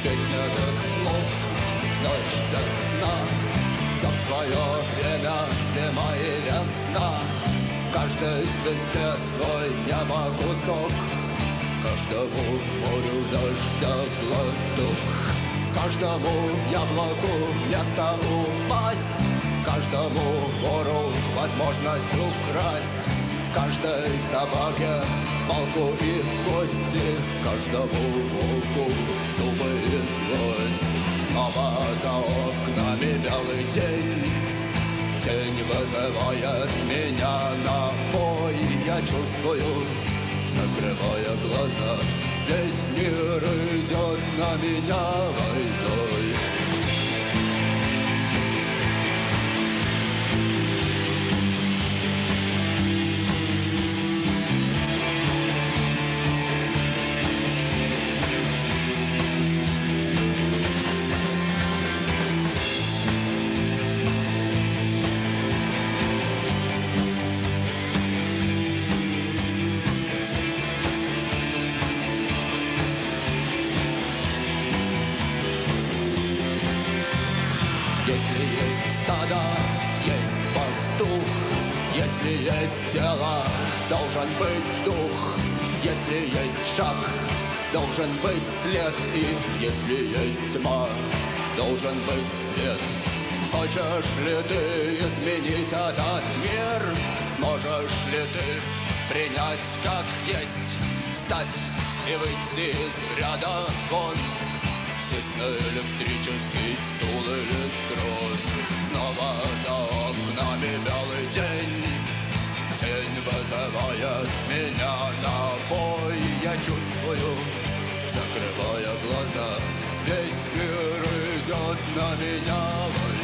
Песня без слов, ночь без сна, все в свое время, зима и весна. Каждой звезде свой небо кусок, каждому морю дождя глоток, каждому яблоку место упасть, каждому вору возможность украсть, каждой собаке палку и кости, каждому волку зубы и злость. Снова за окнами белый день, тень вызывает меня на бой. Я чувствую, закрывая глаза, весь мир идет на меня войной. Если есть стадо, есть пастух, если есть тело, должен быть дух, если есть шаг, должен быть след, и если есть тьма, должен быть свет. Хочешь ли ты изменить этот мир? Сможешь ли ты принять как есть, встать и выйти из ряда вон? Сесть на электрический стул или трон. Снова за окнами белый день, тень вызывает меня на бой. Я чувствую, закрывая глаза, весь мир идет на меня войной.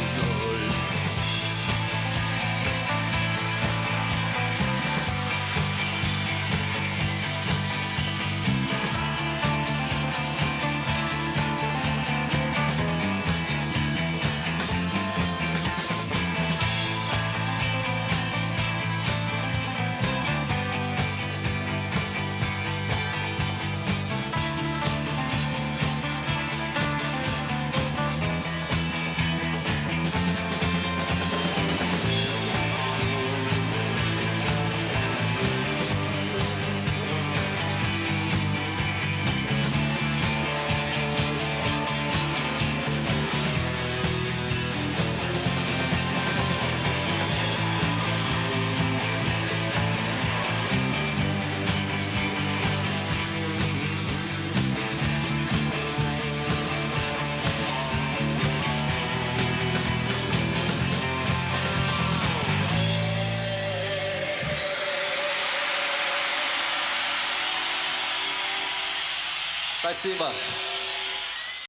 Спасибо.